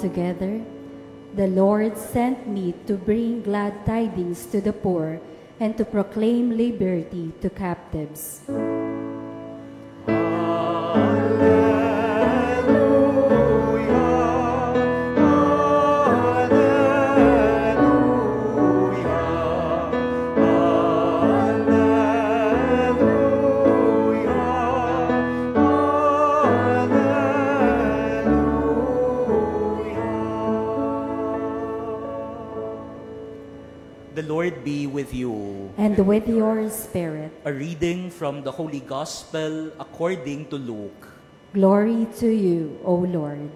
together, "The Lord sent me to bring glad tidings to the poor and to proclaim liberty to captives." The Lord be with you. And with your spirit. A reading from the Holy Gospel according to Luke. Glory to you, O Lord.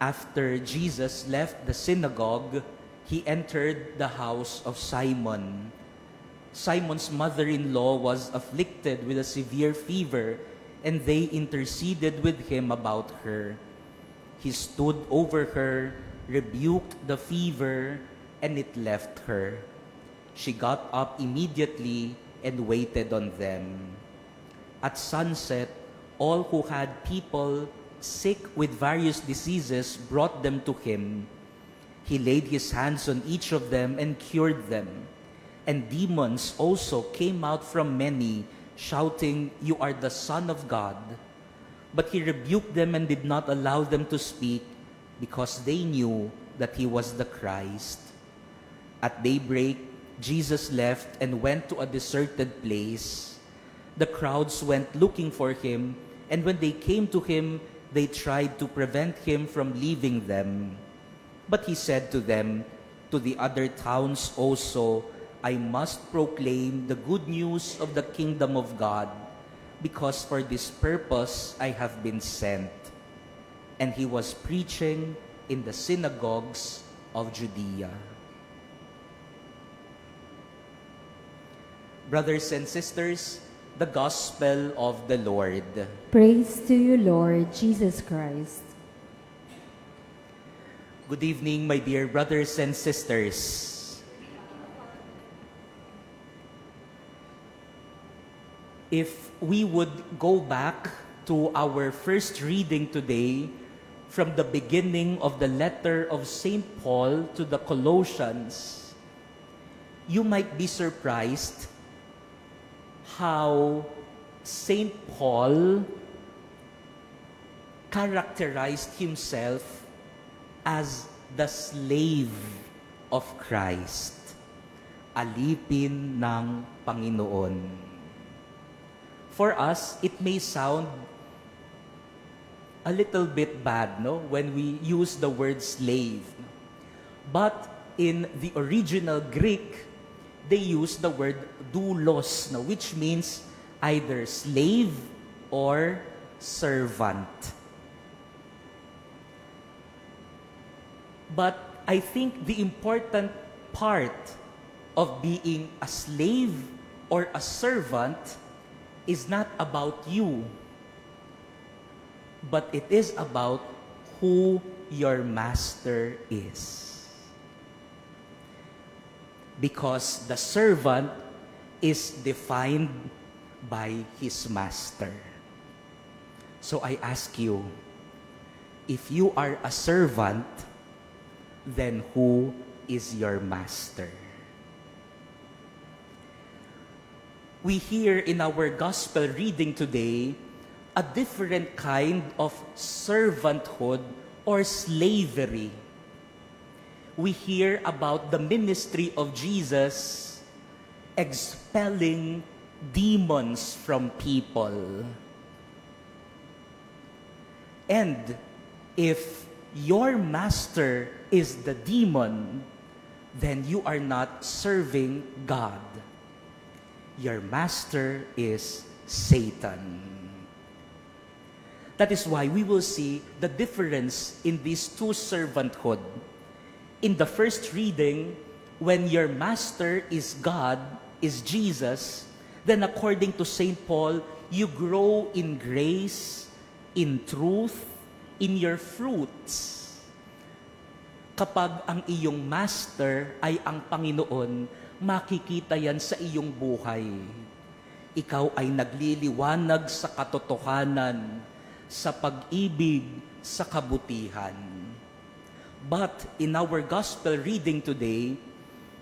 After Jesus left the synagogue, he entered the house of Simon. Simon's mother-in-law was afflicted with a severe fever, and they interceded with him about her. He stood over her, rebuked the fever, and it left her. She got up immediately and waited on them. At sunset, all who had people sick with various diseases brought them to him. He laid his hands on each of them and cured them. And demons also came out from many, shouting, "You are the Son of God." But he rebuked them and did not allow them to speak, because they knew that he was the Christ. At daybreak, Jesus left and went to a deserted place. The crowds went looking for him, and when they came to him, they tried to prevent him from leaving them. But he said to them, "To the other towns also I must proclaim the good news of the kingdom of God, because for this purpose I have been sent." And he was preaching in the synagogues of Judea. Brothers and sisters, the Gospel of the Lord. Praise to you, Lord Jesus Christ. Good evening, my dear brothers and sisters. If we would go back to our first reading today, from the beginning of the letter of St. Paul to the Colossians, you might be surprised how St. Paul characterized himself as the slave of Christ, alipin ng Panginoon. For us, it may sound a little bit bad, no, when we use the word slave. But in the original Greek, they use the word doulos, no, which means either slave or servant. But I think the important part of being a slave or a servant is not about you, but it is about who your master is. Because the servant is defined by his master. So I ask you, if you are a servant, then who is your master? We hear in our gospel reading today a different kind of servanthood or slavery. We hear about the ministry of Jesus expelling demons from people. And if your master is the demon, then you are not serving God. Your master is Satan. That is why we will see the difference in these two servanthood. In the first reading, when your master is God, is Jesus, then according to St. Paul, you grow in grace, in truth, in your fruits. Kapag ang iyong master ay ang Panginoon, makikita yan sa iyong buhay. Ikaw ay nagliliwanag sa katotohanan, sa pag-ibig, sa kabutihan. But in our gospel reading today,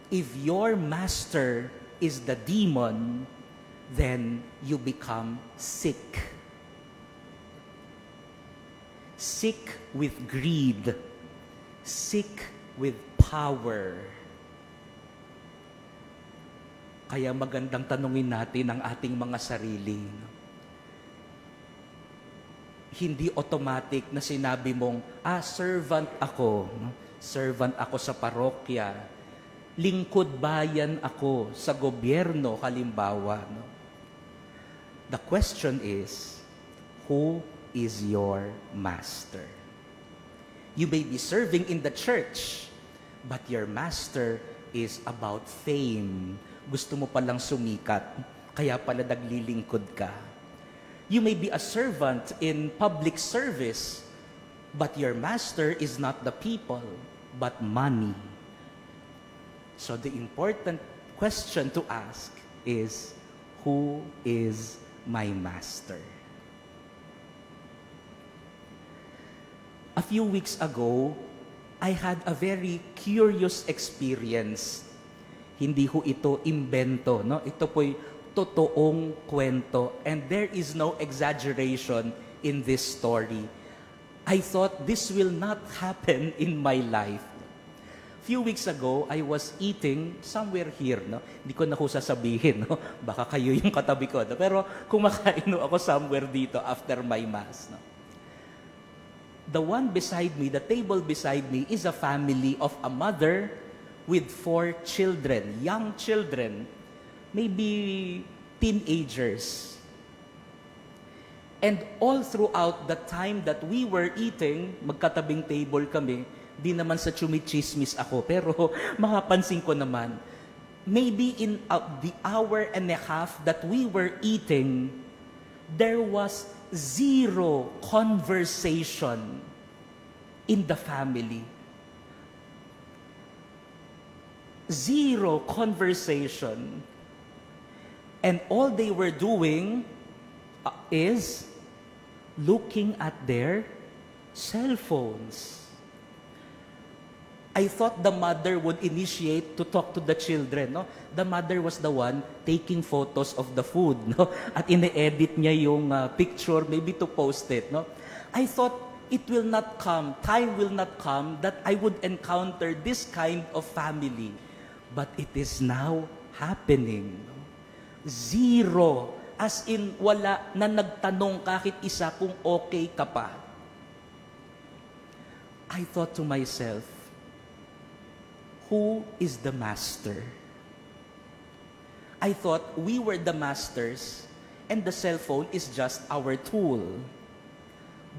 if your master is the demon, then you become sick. Sick with greed, sick with power. Kaya magandang tanungin natin ang ating mga sarili. Hindi automatic na sinabi mong, servant ako. Servant ako sa parokya. Lingkod bayan ako sa gobyerno, halimbawa. The question is, who is your master? You may be serving in the church, but your master is about fame. Gusto mo palang sumikat, kaya pala naglilingkod ka. You may be a servant in public service, but your master is not the people, but money. So the important question to ask is, who is my master? A few weeks ago, I had a very curious experience. Hindi ho ito imbento, no? Ito po'y totoong kwento, and there is no exaggeration in this story. I thought this will not happen in my life. Few weeks ago, I was eating somewhere here, no? Hindi ko na ho sasabihin, no? Baka kayo yung katabi ko, no? Pero kumakain ho ako somewhere dito after my mass, no? The one beside me, the table beside me, is a family of a mother with 4 children, young children, maybe teenagers. And all throughout the time that we were eating, magkatabing table kami, di naman sa chumichismis ako, pero makapansin ko naman, maybe in the hour and a half that we were eating, there was zero conversation in the family. Zero conversation. And all they were doing is looking at their cell phones. I thought the mother would initiate to talk to the children, no? The mother was the one taking photos of the food, no? At ine-edit niya yung picture, maybe to post it, no? I thought it will not come, time will not come that I would encounter this kind of family. But it is now happening. No? Zero. As in, wala na nagtanong kahit isa kung okay ka pa. I thought to myself, who is the master? I thought we were the masters and the cell phone is just our tool.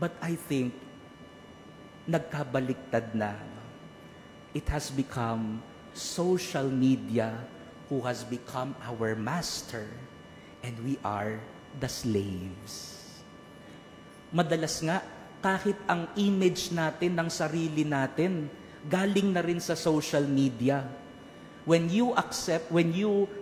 But I think, nagkabaliktad na. It has become social media who has become our master and we are the slaves. Madalas nga, kahit ang image natin ng sarili natin, galing na rin sa social media. When you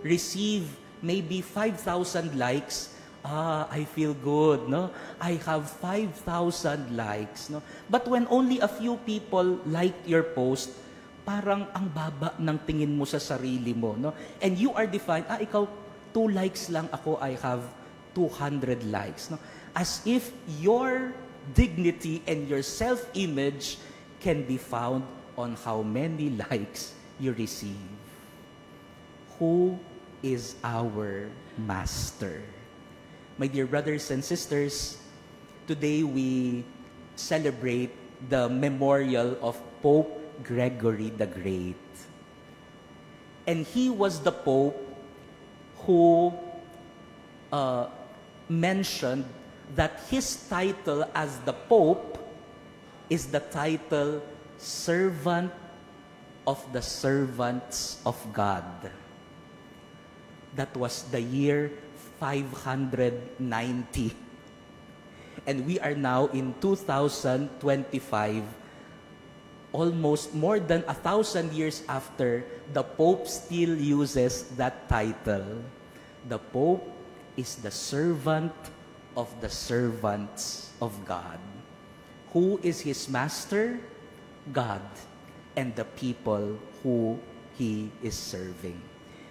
receive maybe 5,000 likes, I feel good, no? I have 5,000 likes, no? But when only a few people liked your post, parang ang baba ng tingin mo sa sarili mo, no? And you are defined, ikaw 2 likes lang, ako I have 200 likes, no? As if your dignity and your self-image can be found on how many likes you receive. Who is our master? My dear brothers and sisters, today we celebrate the memorial of Pope Gregory the Great. And he was the Pope who mentioned that his title as the Pope is the title Servant of the Servants of God. That was the year 590. And we are now in 2025, almost more than 1,000 years after, the Pope still uses that title. The Pope is the servant of the servants of God. Who is his master? God, and the people who he is serving.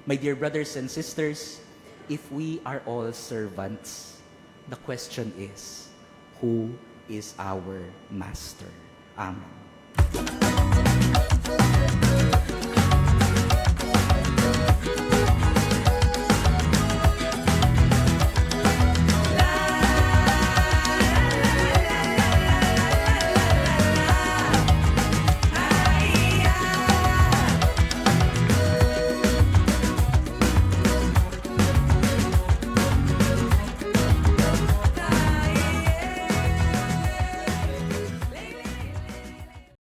My dear brothers and sisters, if we are all servants, the question is, who is our master? Amen.